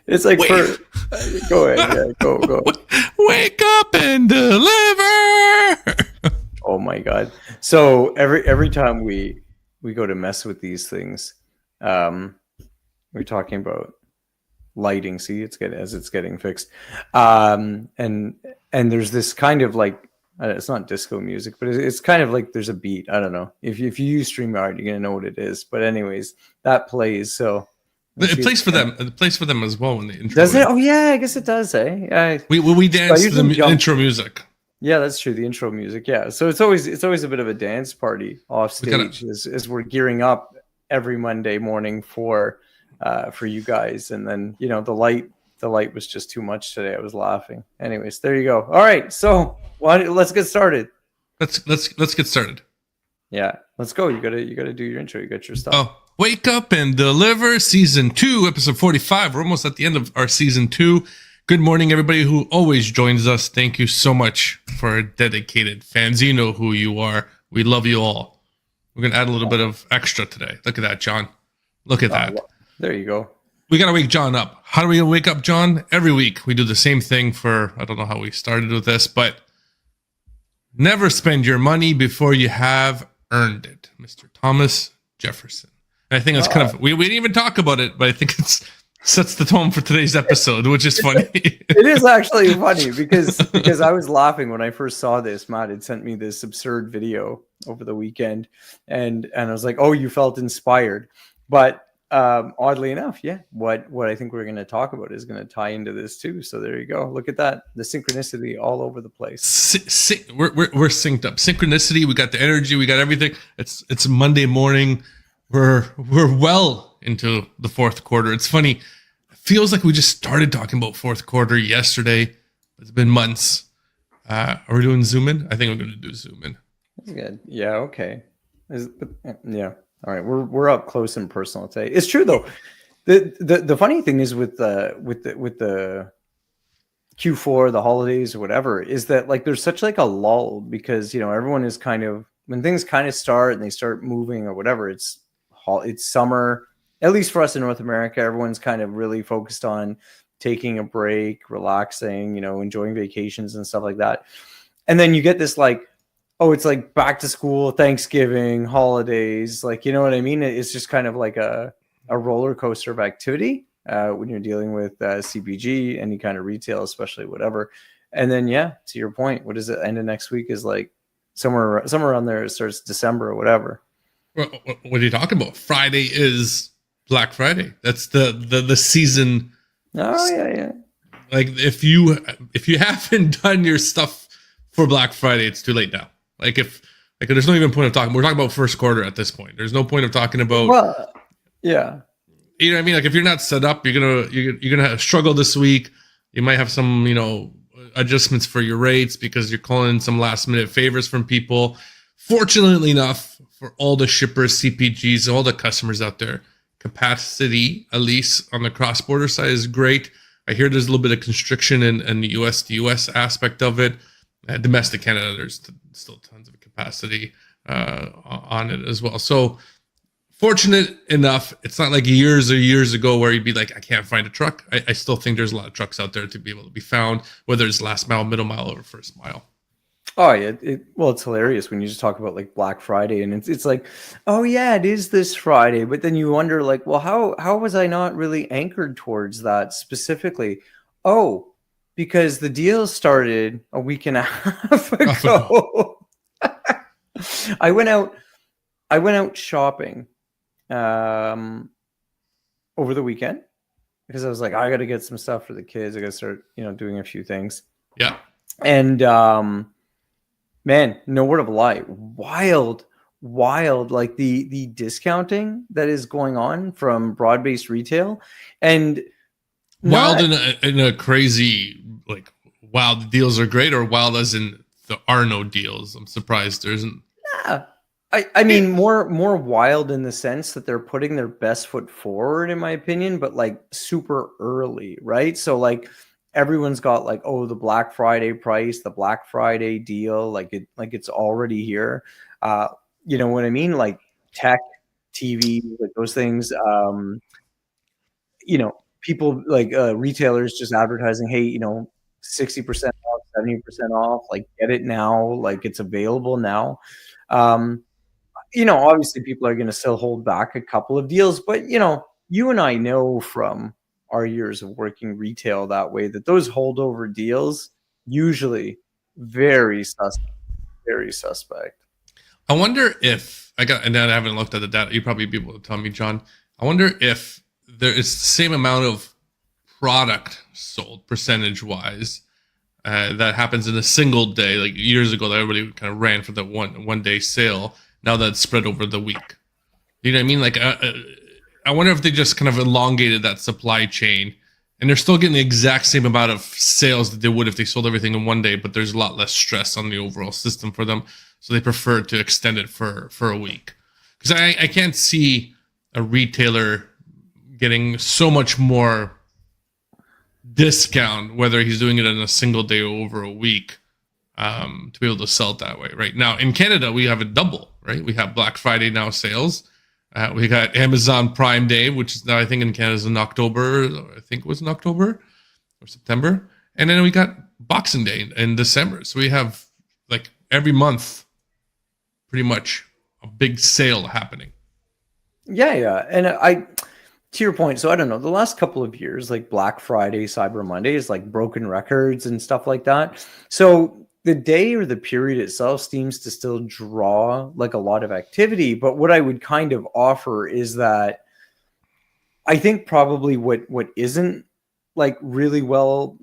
It's like for go ahead, yeah, go. Wake up and deliver. Oh my god! So every time we go to mess with these things, we're talking about lighting. See, it's getting fixed, and there's this kind of like it's not disco music, but it's kind of like there's a beat. I don't know if you use StreamYard, you're gonna know what it is. But anyways, that plays. So it plays for them. It plays for them as well when they intro. Does it? Oh yeah, I guess it does. We dance to the intro music. Yeah, that's true. The intro music. Yeah, so it's always a bit of a dance party off stage as we're gearing up every Monday morning for you guys. And then the light was just too much today. I was laughing. Anyways, there you go. All right, so let's get started. Let's get started. Yeah, let's go. You gotta do your intro. You got your stuff. Oh, Wake Up and Deliver, Season 2, Episode 45. We're almost at the end of our Season 2. Good morning, everybody who always joins us. Thank you so much for our dedicated fans. You know who you are. We love you all. We're going to add a little bit of extra today. Look at that, John. Look at that. Well, there you go. We got to wake John up. How do we wake up John? Every week we do the same thing for, I don't know how we started with this, but never spend your money before you have earned it. Mr. Thomas Jefferson. And I think it's kind of, we didn't even talk about it, but I think it's sets the tone for today's episode, which is funny. It is actually funny because I was laughing when I first saw this. Matt had sent me this absurd video over the weekend, and I was like, "Oh, you felt inspired." But oddly enough, yeah, what I think we're going to talk about is going to tie into this too. So there you go. Look at that, the synchronicity all over the place. We're synced up. Synchronicity. We got the energy. We got everything. It's Monday morning. We're well into the fourth quarter. It's funny. It feels like we just started talking about fourth quarter yesterday. It's been months. Are we doing zoom in? I think we're going to do zoom in. That's good. Yeah. Okay. Yeah. All right. We're up close and personal today. It's true though. The funny thing is with the Q4, the holidays or whatever, is that like there's such like a lull because everyone is kind of, when things kind of start and they start moving or whatever, it's summer, at least for us in North America. Everyone's kind of really focused on taking a break, relaxing, enjoying vacations and stuff like that. And then you get this like, oh, it's like back to school, Thanksgiving, holidays, like, you know what I mean? It's just kind of like a roller coaster of activity when you're dealing with CPG, any kind of retail, especially whatever. And then, yeah, to your point, what is it? End of next week is like somewhere around there. It starts December or whatever. What are you talking about? Friday is Black Friday. That's the season. Oh yeah. Like if you haven't done your stuff for Black Friday, it's too late now. Like there's no even point of talking. We're talking about first quarter at this point. There's no point of talking about. Well, yeah. You know what I mean? Like if you're not set up, you're gonna struggle this week. You might have some adjustments for your rates because you're calling in some last minute favors from people. Fortunately enough, for all the shippers, CPGs, all the customers out there, capacity, at least on the cross-border side, is great. I hear there's a little bit of constriction in the US to US aspect of it. Domestic Canada, there's still tons of capacity on it as well. So fortunate enough, it's not like years ago where you'd be like, I can't find a truck. I still think there's a lot of trucks out there to be able to be found, whether it's last mile, middle mile, or first mile. Oh yeah, it's hilarious when you just talk about like Black Friday, and it's like, oh yeah, it is this Friday, but then you wonder like, well, how was I not really anchored towards that specifically? Oh, because the deal started a week and a half ago. I went out shopping over the weekend because I was like, I got to get some stuff for the kids. I got to start doing a few things. Yeah, and man, no word of a lie. Wild, like the discounting that is going on from broad-based retail, and wild in a crazy, like, wow, the deals are great, or wild as in there are no deals. I'm surprised there isn't. Yeah. I mean more wild in the sense that they're putting their best foot forward, in my opinion, but like super early, right? So like everyone's got like, oh, the Black Friday price, the Black Friday deal, like it's already here. You know what I mean? Like tech, TV, like those things. People like retailers just advertising, hey, 60% off, 70% off, like get it now, like it's available now. Um, Obviously people are going to still hold back a couple of deals, but you and I know from our years of working retail that way that those holdover deals usually very suspect, very suspect. I wonder if and I haven't looked at the data. You'd probably be able to tell me, John. I wonder if there is the same amount of product sold percentage wise that happens in a single day. Like years ago, that everybody kind of ran for the one day sale. Now that's spread over the week. You know what I mean? Like, I wonder if they just kind of elongated that supply chain, and they're still getting the exact same amount of sales that they would if they sold everything in one day, but there's a lot less stress on the overall system for them, so they prefer to extend it for a week. Because I can't see a retailer getting so much more discount whether he's doing it in a single day or over a week to be able to sell it that way. Right now in Canada, we have a double. Right, we have Black Friday now sales. We got Amazon Prime Day, which is now I think in Canada is in October. I think it was in October or September, and then we got Boxing Day in December. So we have like every month, pretty much a big sale happening. Yeah, and to your point, so I don't know, the last couple of years, like Black Friday, Cyber Monday is like broken records and stuff like that. So the day or the period itself seems to still draw like a lot of activity. But what I would kind of offer is that I think probably what isn't like really well,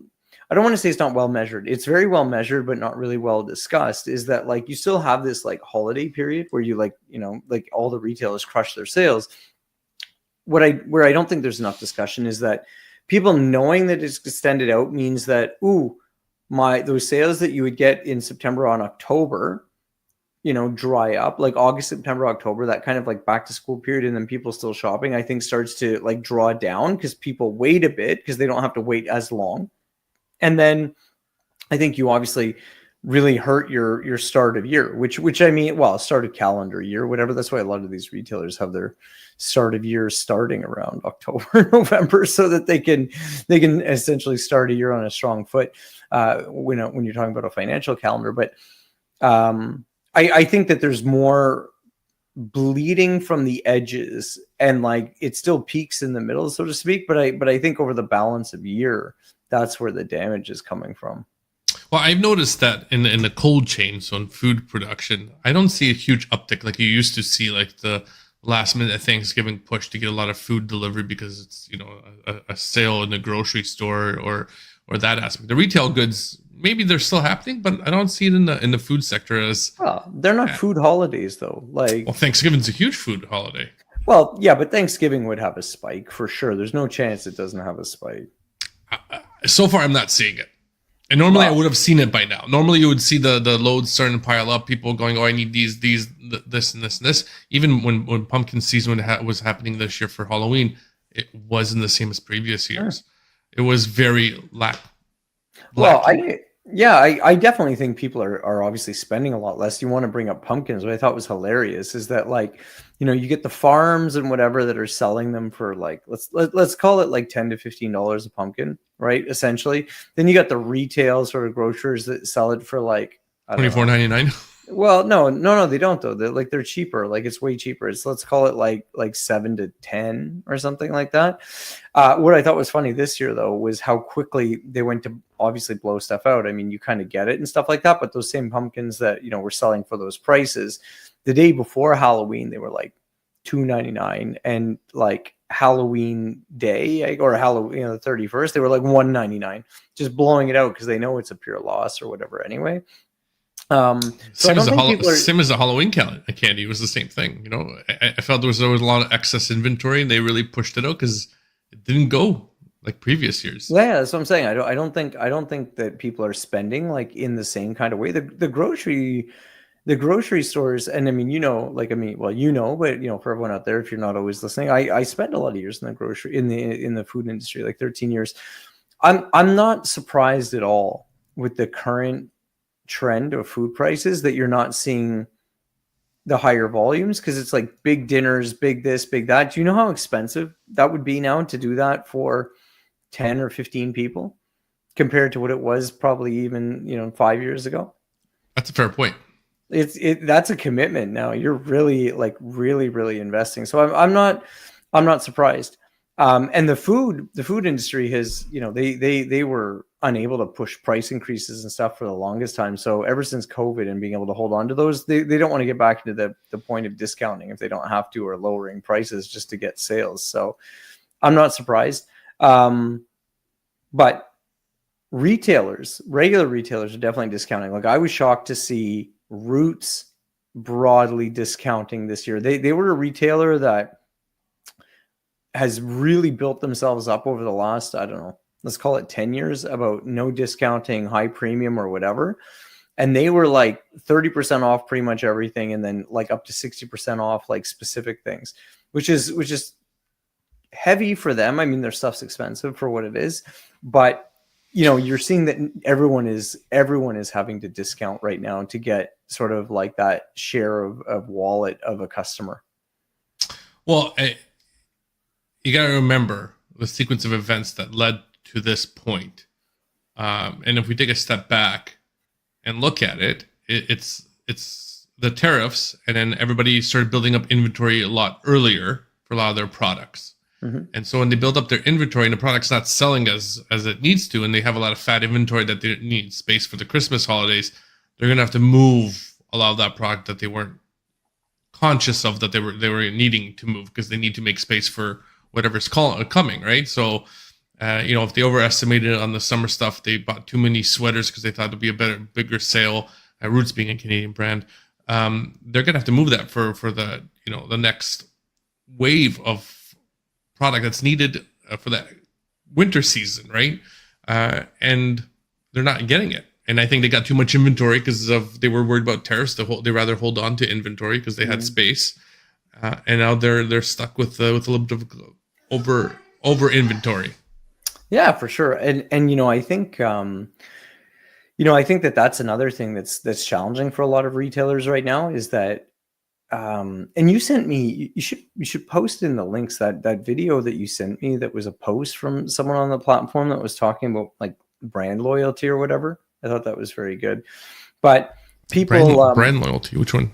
I don't want to say it's not well measured. It's very well measured, but not really well discussed, is that like you still have this like holiday period where you like all the retailers crush their sales. Where I don't think there's enough discussion is that people knowing that it's extended out means that, those sales that you would get in September on October, dry up, like August, September, October, that kind of like back to school period, and then people still shopping, I think starts to like draw down because people wait a bit because they don't have to wait as long. And then I think you obviously really hurt your start of year, which I mean, well, start of calendar year, whatever. That's why a lot of these retailers have their start of year starting around October, November, so that they can essentially start a year on a strong foot. When you're talking about a financial calendar, but I think that there's more bleeding from the edges, and like it still peaks in the middle, so to speak. But I think over the balance of year, that's where the damage is coming from. Well, I've noticed that in the cold chain, so in food production, I don't see a huge uptick like you used to see, like the last minute Thanksgiving push to get a lot of food delivered because it's a sale in the grocery store or that aspect. The retail goods, maybe they're still happening, but I don't see it in the food sector as well. They're not food holidays though. Like, well, Thanksgiving's a huge food holiday. Well, yeah, but Thanksgiving would have a spike for sure. There's no chance it doesn't have a spike. So far, I'm not seeing it. And normally I would have seen it by now. Normally you would see the loads starting to pile up. People going, "Oh, I need these, this, and this, and this." Even when pumpkin season was happening this year for Halloween, it wasn't the same as previous years. It was very lack. Well, I definitely think people are obviously spending a lot less. You want to bring up pumpkins. What I thought was hilarious is that, like, you get the farms and whatever that are selling them for like, let's call it like $10 to $15 a pumpkin, right? Essentially. Then you got the retail sort of grocers that sell it for like $24.99. Well, no, they don't though. They're cheaper. Like it's way cheaper. It's, let's call it like 7 to 10 or something like that. What I thought was funny this year though was how quickly they went to obviously blow stuff out. I mean, you kind of get it and stuff like that, but those same pumpkins that were selling for those prices the day before Halloween, they were like $2.99, and like Halloween day or Halloween, the 31st, they were like $1.99, just blowing it out because they know it's a pure loss or whatever anyway. Same as the Halloween candy. It was the same thing. I felt there was always a lot of excess inventory, and they really pushed it out because it didn't go like previous years. Yeah, that's what I'm saying. I don't think that people are spending like in the same kind of way. The grocery stores, and I mean, but for everyone out there, if you're not always listening, I spent a lot of years in the grocery in the food industry, like 13 years. I'm not surprised at all with the current trend of food prices that you're not seeing the higher volumes, because it's like big dinners, big this, big that. Do you know how expensive that would be now to do that for 10 or 15 people compared to what it was probably even, 5 years ago? That's a fair point. That's a commitment now. You're really like really investing. So I'm not surprised. And the food industry has, they were unable to push price increases and stuff for the longest time. So ever since COVID and being able to hold on to those, they don't want to get back into the point of discounting if they don't have to, or lowering prices just to get sales. So I'm not surprised. But regular retailers are definitely discounting. Like I was shocked to see Roots broadly discounting this year. They were a retailer that has really built themselves up over the last, I don't know, let's call it 10 years, about no discounting, high premium or whatever. And they were like 30% off pretty much everything, and then like up to 60% off like specific things, which is heavy for them. I mean, their stuff's expensive for what it is, but you're seeing that everyone is having to discount right now to get sort of like that share of wallet of a customer. Well, you got to remember the sequence of events that led to this point. And if we take a step back and look at it, it's the tariffs, and then everybody started building up inventory a lot earlier for a lot of their products. Mm-hmm. And so when they build up their inventory and the product's not selling as it needs to, and they have a lot of fat inventory that they need space for the Christmas holidays, they're going to have to move a lot of that product that they weren't conscious of that they were needing to move, because they need to make space for whatever's coming, right? So, if they overestimated on the summer stuff, they bought too many sweaters because they thought it'd be a bigger sale. Roots being a Canadian brand, they're gonna have to move that for the the next wave of product that's needed for that winter season, right? And they're not getting it. And I think they got too much inventory because they were worried about tariffs. They rather hold on to inventory because they had space, and now they're stuck with a little bit of over inventory. Yeah, for sure. And I think I think that's another thing that's challenging for a lot of retailers right now, is that and you sent me, you should post in the links that video that you sent me, that was a post from someone on the platform that was talking about like brand loyalty or whatever. I thought that was very good. But people brand loyalty, which one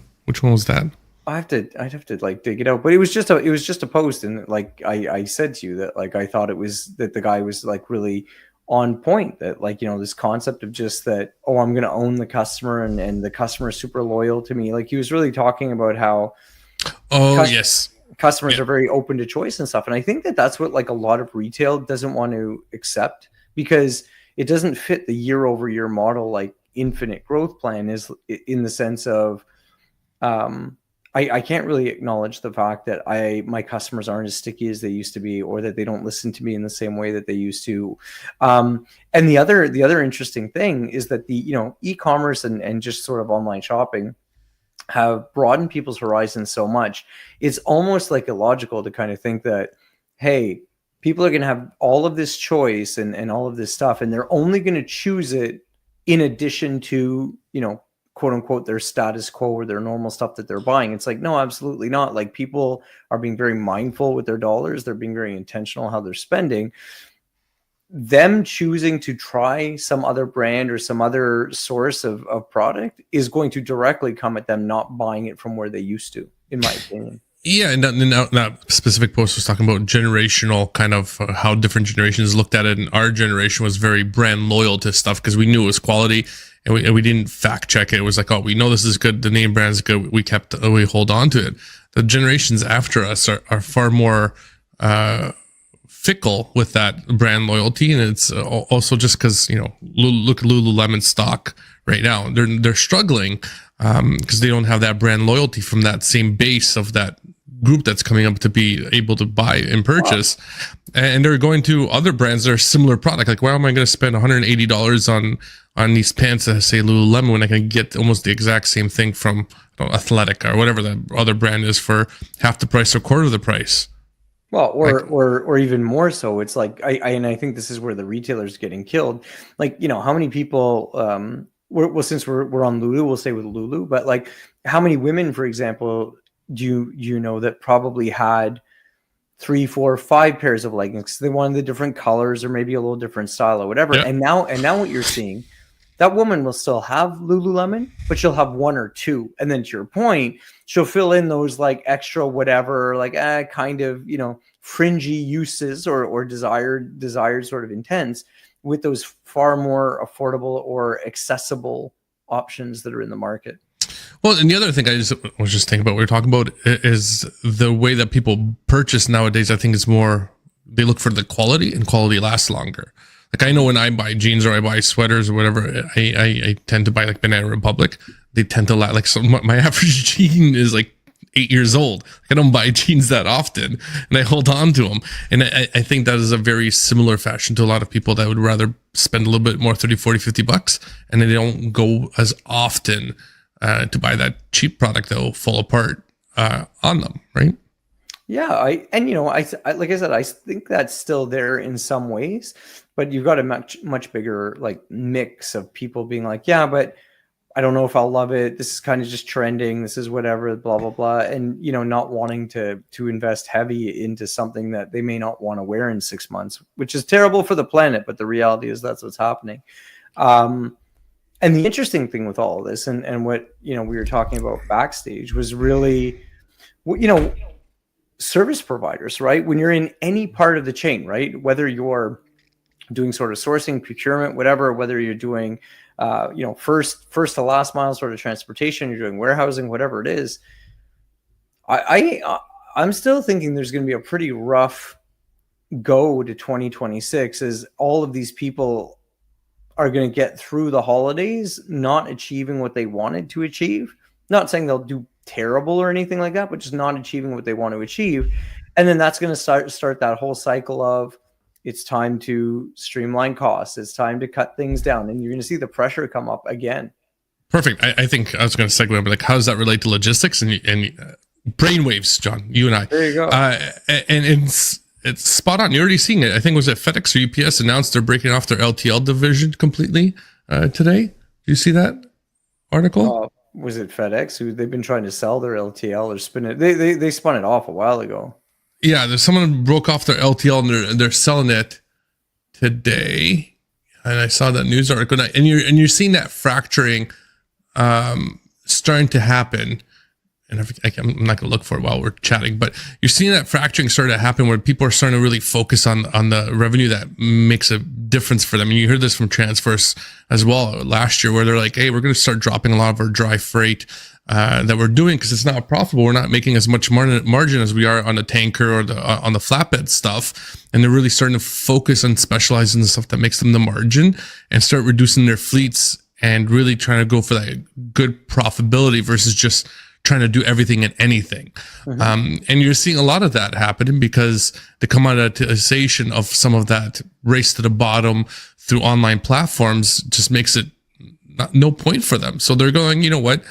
was that? I'd have to like dig it out, but it was just a post, and like I said to you that like I thought it was that the guy was like really on point, that like this concept of just that, oh, I'm gonna own the customer, and the customer is super loyal to me. Like he was really talking about how customers are very open to choice and stuff, and I think that's what like a lot of retail doesn't want to accept, because it doesn't fit the year-over-year model like infinite growth plan is, in the sense of I can't really acknowledge the fact that my customers aren't as sticky as they used to be, or that they don't listen to me in the same way that they used to. And the other interesting thing is that the e-commerce and just sort of online shopping have broadened people's horizons so much. It's almost like illogical to kind of think that, hey, people are going to have all of this choice and all of this stuff, and they're only going to choose it in addition to quote unquote their status quo or their normal stuff that they're buying. It's like, no, absolutely not. Like people are being very mindful with their dollars. They're being very intentional how they're spending. Them choosing to try some other brand or some other source of product is going to directly come at them not buying it from where they used to, in my opinion. Yeah, and that specific post was talking about generational, kind of how different generations looked at it. And our generation was very brand loyal to stuff because we knew it was quality, and we didn't fact check it. It was like, oh, we know this is good. The name brand's good. We hold on to it. The generations after us are far more fickle with that brand loyalty, and it's also just because look at Lululemon stock right now. They're struggling because they don't have that brand loyalty from that same base of that group that's coming up to be able to buy and purchase. Wow. And they're going to other brands that are similar product. Like, why am I going to spend $180 on these pants that say Lululemon when I can get almost the exact same thing from Athletic or whatever the other brand is for half the price or quarter of the price? Well, or even more so. It's like I think this is where the retailer's getting killed. Like, how many people well, since we're on Lulu, we'll stay with Lulu. But like, how many women, for example, do you know that probably had 3, 4, 5 pairs of leggings? They wanted the different colors or maybe a little different style or whatever. Yeah. And now what you're seeing, that woman will still have Lululemon, but she'll have 1 or 2. And then to your point, she'll fill in those like extra whatever, like kind of, fringy uses or desired sort of intents with those far more affordable or accessible options that are in the market. Well, and the other thing I was just thinking about, we were talking about, is the way that people purchase nowadays. I think is more, they look for the quality, and quality lasts longer. Like, I know when I buy jeans or I buy sweaters or whatever, I tend to buy like Banana Republic. They tend to last, like, so my average jean is like 8 years old. I don't buy jeans that often, and I hold on to them. And I think that is a very similar fashion to a lot of people that would rather spend a little bit more, 30, 40, 50 bucks, and they don't go as often to buy that cheap product that will fall apart on them, right? Yeah, I like I said, I think that's still there in some ways, but you've got a much bigger like mix of people being like, yeah, but I don't know if I'll love it. This is kind of just trending. This is whatever, blah blah blah, and not wanting to invest heavy into something that they may not want to wear in 6 months, which is terrible for the planet. But the reality is that's what's happening. And the interesting thing with all of this, and what we were talking about backstage, was really, service providers, right? When you're in any part of the chain, right? Whether you're doing sort of sourcing, procurement, whatever, whether you're doing, first to last mile sort of transportation, you're doing warehousing, whatever it is, I'm still thinking there's going to be a pretty rough go to 2026 as all of these people are going to get through the holidays not achieving what they wanted to achieve. Not saying they'll do terrible or anything like that, but just not achieving what they want to achieve. And then that's going to start that whole cycle of, it's time to streamline costs. It's time to cut things down. And you're going to see the pressure come up again. Perfect. I think I was going to segue, but like, how does that relate to logistics and brainwaves, John? You and I. There you go. And it's spot on. You're already seeing it. I think, was it FedEx or UPS announced they're breaking off their LTL division completely today? Do you see that article? Was it FedEx? They've been trying to sell their LTL or spin it. They spun it off a while ago. Yeah, there's someone broke off their LTL and they're selling it today. And I saw that news article, and you're seeing that fracturing starting to happen. And I'm not going to look for it while we're chatting, but you're seeing that fracturing start to happen where people are starting to really focus on the revenue that makes a difference for them. And you heard this from Transverse as well last year, where they're like, hey, we're going to start dropping a lot of our dry freight that we're doing because it's not profitable. We're not making as much margin as we are on the tanker or on the flatbed stuff. And they're really starting to focus on specializing in the stuff that makes them the margin and start reducing their fleets and really trying to go for that good profitability versus just trying to do everything and anything. Mm-hmm. And you're seeing a lot of that happening because the commoditization of some of that race to the bottom through online platforms just makes it no point for them. So they're going, you know what?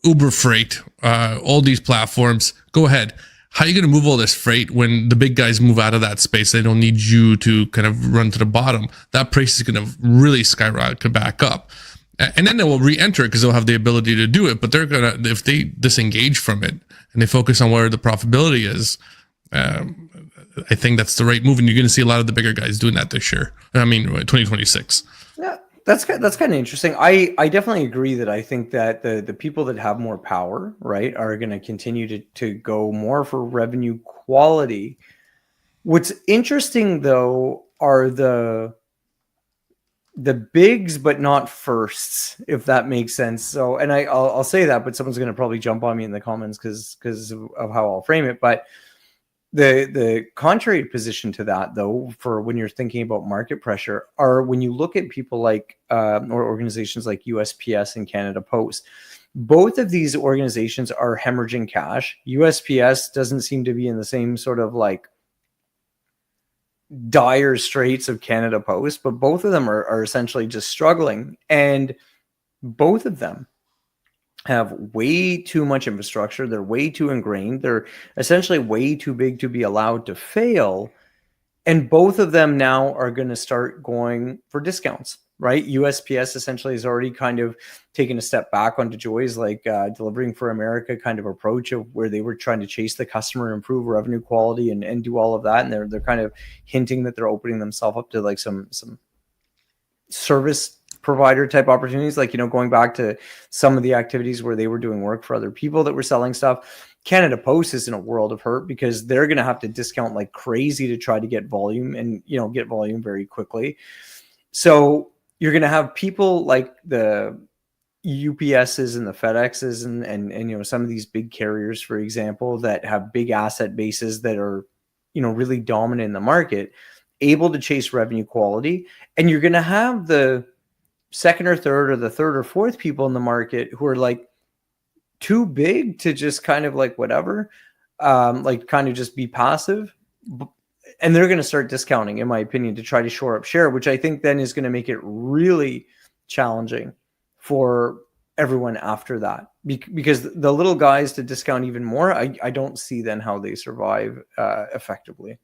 Uber Freight, all these platforms, go ahead. How are you going to move all this freight when the big guys move out of that space? They don't need you to kind of run to the bottom. That price is going to really skyrocket back up. And then they will re-enter it because they'll have the ability to do it. But they're going to, if they disengage from it and they focus on where the profitability is, I think that's the right move. And you're going to see a lot of the bigger guys doing that this year. 2026. Yeah, that's kind of interesting. I definitely agree that I think that the people that have more power, right, are going to continue to go more for revenue quality. What's interesting, though, are the bigs, but not firsts, if that makes sense. So, and I'll say that, but someone's going to probably jump on me in the comments because of how I'll frame it. But the contrary position to that, though, for when you're thinking about market pressure, are when you look at people like or organizations like USPS and Canada Post. Both of these organizations are hemorrhaging cash. USPS doesn't seem to be in the same sort of like dire straits of Canada Post, but both of them are essentially just struggling, and both of them have way too much infrastructure. They're way too ingrained. They're essentially way too big to be allowed to fail, and both of them now are going to start going for discounts, right? USPS essentially has already kind of taken a step back onto Joy's like delivering for America kind of approach of where they were trying to chase the customer, improve revenue quality, and do all of that. And they're kind of hinting that they're opening themselves up to like some service provider type opportunities, like, going back to some of the activities where they were doing work for other people that were selling stuff. Canada Post is in a world of hurt because they're going to have to discount like crazy to try to get volume and, get volume very quickly. So you're going to have people like the UPSs and the FedExes and some of these big carriers, for example, that have big asset bases that are, really dominant in the market, able to chase revenue quality. And you're going to have the second or third or the third or fourth people in the market who are like too big to just kind of like whatever, like kind of just be passive. And they're going to start discounting, in my opinion, to try to shore up share, which I think then is going to make it really challenging for everyone after that, because the little guys to discount even more, I don't see then how they survive effectively.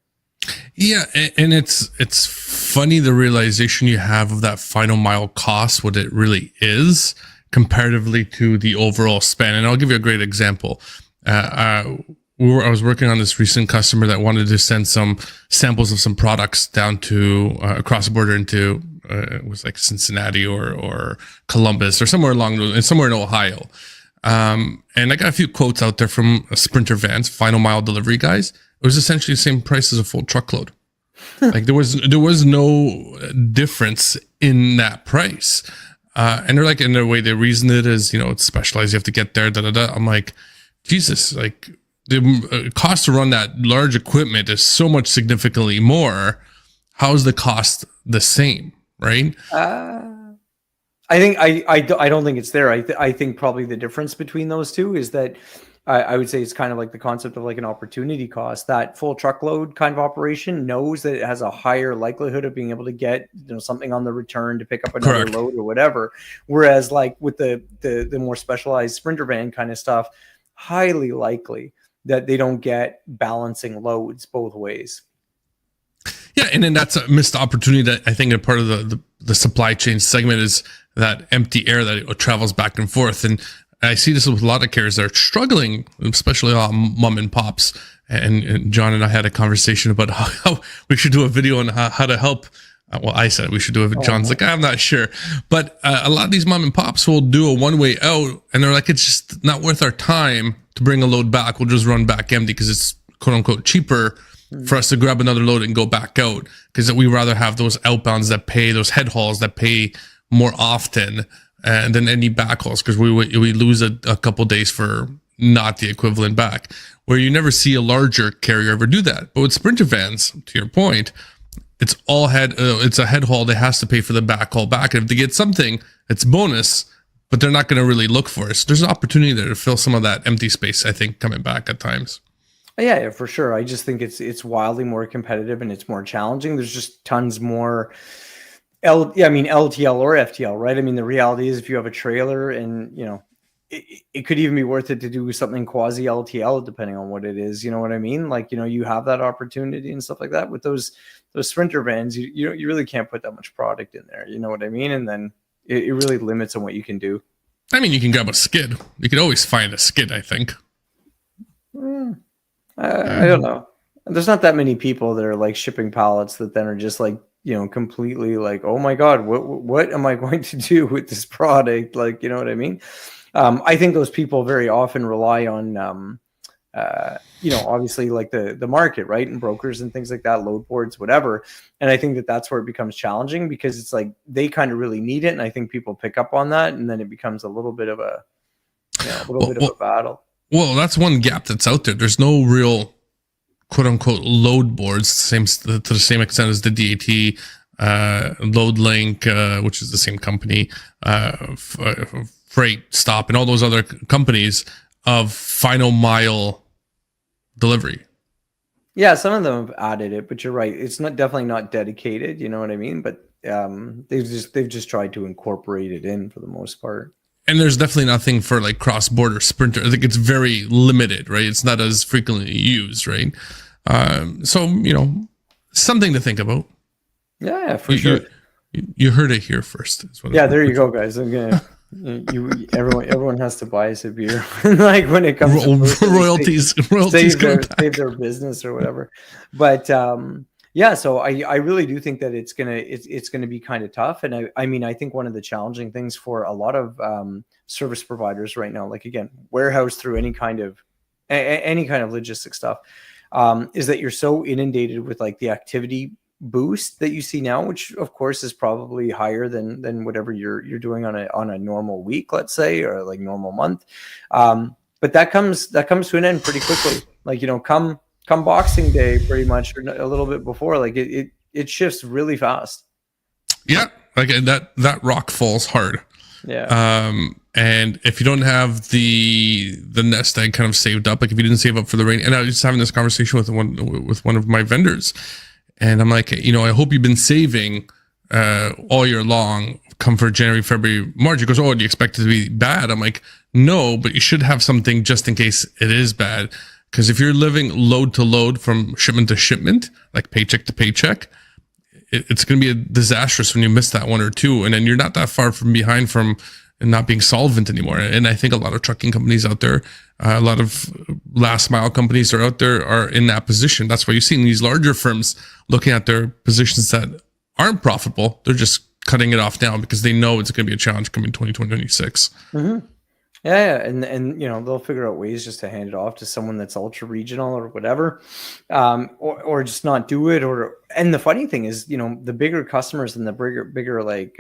Yeah, and it's funny the realization you have of that final mile cost, what it really is comparatively to the overall spend. And I'll give you a great example. I was working on this recent customer that wanted to send some samples of some products down to across the border into it was like Cincinnati or Columbus or somewhere somewhere in Ohio. And I got a few quotes out there from Sprinter Vans, final mile delivery guys. It was essentially the same price as a full truckload. Like there was no difference in that price. And they're like, in their way they reasoned it is, it's specialized. You have to get there. I'm like, Jesus, like the cost to run that large equipment is so much significantly more. How is the cost the same? Right. I think I don't think it's there. I think probably the difference between those two is that I would say it's kind of like the concept of like an opportunity cost. That full truckload kind of operation knows that it has a higher likelihood of being able to get something on the return to pick up another Correct. load or whatever. Whereas like with the more specialized Sprinter van kind of stuff, highly likely that they don't get balancing loads both ways. Yeah, and then that's a missed opportunity that I think a part of the supply chain segment is that empty air that it travels back and forth. And I see this with a lot of carriers that are struggling, especially mom and pops. And John and I had a conversation about how we should do a video on how to help. Well, I said we should do it. John's like, I'm not sure. But a lot of these mom and pops will do a one-way out, and they're like, it's just not worth our time to bring a load back. We'll just run back empty because it's quote-unquote cheaper for us to grab another load and go back out, because we rather have those outbounds that pay, those head hauls that pay more often than any back hauls, because we lose a couple days for not the equivalent back, where you never see a larger carrier ever do that. But with Sprinter vans, to your point, it's all it's a head haul that has to pay for the back haul back. And if they get something, it's bonus, but they're not going to really look for it. So there's an opportunity there to fill some of that empty space, I think, coming back at times. Yeah, for sure. I just think it's wildly more competitive and it's more challenging. There's just tons more LTL or FTL, right? I mean, the reality is if you have a trailer and, it could even be worth it to do something quasi LTL, depending on what it is. You know what I mean? Like, you have that opportunity and stuff like that. With those Sprinter vans, you really can't put that much product in there. You know what I mean? And then it really limits on what you can do. I mean, you can grab a skid. You could always find a skid, I think. I don't know. There's not that many people that are like shipping pallets that then are just like, completely like, oh my God, what am I going to do with this product? Like, you know what I mean? I think those people very often rely on, obviously like the market, right? And brokers and things like that, load boards, whatever. And I think that's where it becomes challenging, because it's like they kind of really need it. And I think people pick up on that, and then it becomes a little bit of a battle. Well, that's one gap that's out there. There's no real quote unquote load boards, to the same extent as the DAT, Load Link, which is the same company, Freight Stop, and all those other companies of final mile delivery. Yeah, some of them have added it, but you're right. It's definitely not dedicated. You know what I mean? But they've just tried to incorporate it in for the most part. And there's definitely nothing for like cross-border Sprinter. I think it's very limited, right? It's not as frequently used, right? So, something to think about. Yeah, for sure. You heard it here first. Yeah, there you go, guys. I'm gonna. Everyone has to buy us a beer. Like when it comes to royalties save their business or whatever. But yeah, so I really do think that it's gonna be kind of tough. And I mean, I think one of the challenging things for a lot of service providers right now, like again, warehouse through any kind of logistics stuff, is that you're so inundated with like the activity boost that you see now, which of course is probably higher than whatever you're doing on a normal week, let's say, or like normal month. But that comes to an end pretty quickly. Like, come Boxing Day, pretty much, or a little bit before, like it shifts really fast. Yeah, like that rock falls hard. Yeah. And if you don't have the nest egg kind of saved up, like if you didn't save up for the rain, and I was just having this conversation with one of my vendors. And I'm like, I hope you've been saving all year long. Come for January, February, March. He goes, oh, do you expect it to be bad? I'm like, no, but you should have something just in case it is bad. Because if you're living load to load from shipment to shipment, like paycheck to paycheck, it's going to be disastrous when you miss that one or two. And then you're not that far from behind from not being solvent anymore. And I think a lot of trucking companies out there, a lot of last mile companies are out there are in that position. That's why you're seeing these larger firms looking at their positions that aren't profitable. They're just cutting it off now because they know it's going to be a challenge coming 2026. Mm-hmm. Yeah, and they'll figure out ways just to hand it off to someone that's ultra regional or whatever, or just not do it. And the funny thing is, the bigger customers and the bigger like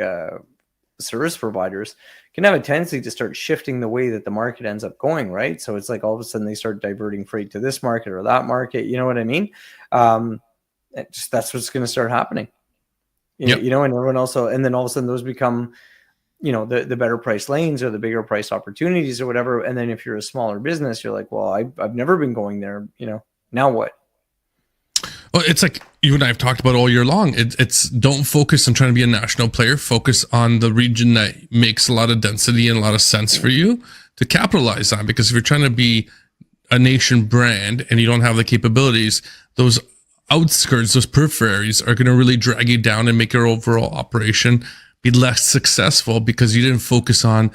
service providers can have a tendency to start shifting the way that the market ends up going, right? So it's like all of a sudden they start diverting freight to this market or that market. You know what I mean? That's what's going to start happening. Yep. And everyone also, and then all of a sudden those become, the better price lanes or the bigger price opportunities or whatever. And then if you're a smaller business, you're like, well, I've never been going there. Now what? Well, it's like you and I have talked about all year long. It's don't focus on trying to be a national player. Focus on the region that makes a lot of density and a lot of sense for you to capitalize on. Because if you're trying to be a nation brand and you don't have the capabilities, those outskirts, those peripheries are going to really drag you down and make your overall operation be less successful because you didn't focus on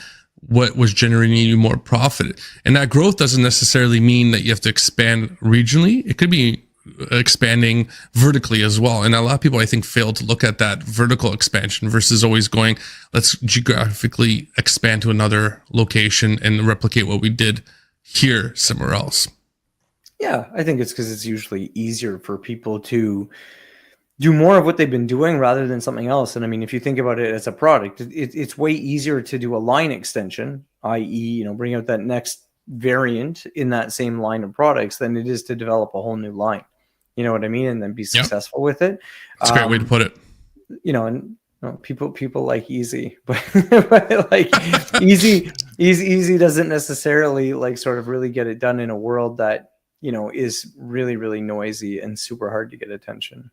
what was generating you more profit. And that growth doesn't necessarily mean that you have to expand regionally. It could be expanding vertically as well. And a lot of people, I think, fail to look at that vertical expansion versus always going, let's geographically expand to another location and replicate what we did here somewhere else. Yeah, I think it's because it's usually easier for people to do more of what they've been doing rather than something else. And I mean, if you think about it as a product, it's way easier to do a line extension, i.e., bring out that next variant in that same line of products than it is to develop a whole new line. You know what I mean? And then be successful with it. That's a great way to put it. And people like easy, but like easy doesn't necessarily like sort of really get it done in a world that, is really, really noisy and super hard to get attention.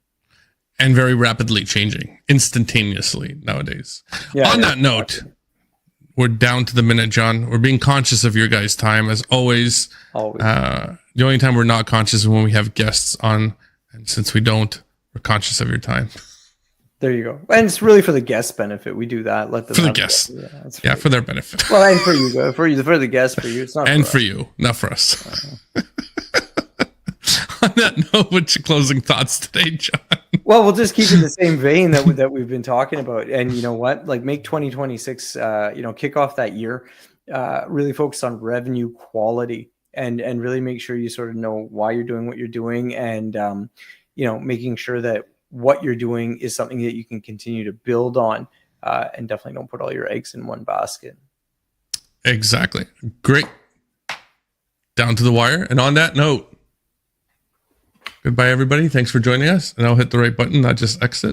And very rapidly changing instantaneously nowadays. Yeah, On that note, we're down to the minute, John. We're being conscious of your guys' time as always. The only time we're not conscious is when we have guests on. And since we don't, we're conscious of your time. There you go. And it's really for the guest benefit. We do that. Let them for the guests. Yeah, for their benefit. Well, and for you, for the guests, for you. It's not and for you, not for us. On that note, what's your closing thoughts today, John? Well, we'll just keep in the same vein that we've been talking about. And you know what? Like make 2026, kick off that year, really focus on revenue quality and really make sure you sort of know why you're doing what you're doing and, making sure that what you're doing is something that you can continue to build on and definitely don't put all your eggs in one basket. Exactly. Great. Down to the wire. And on that note, goodbye, everybody. Thanks for joining us. And I'll hit the right button, not just exit.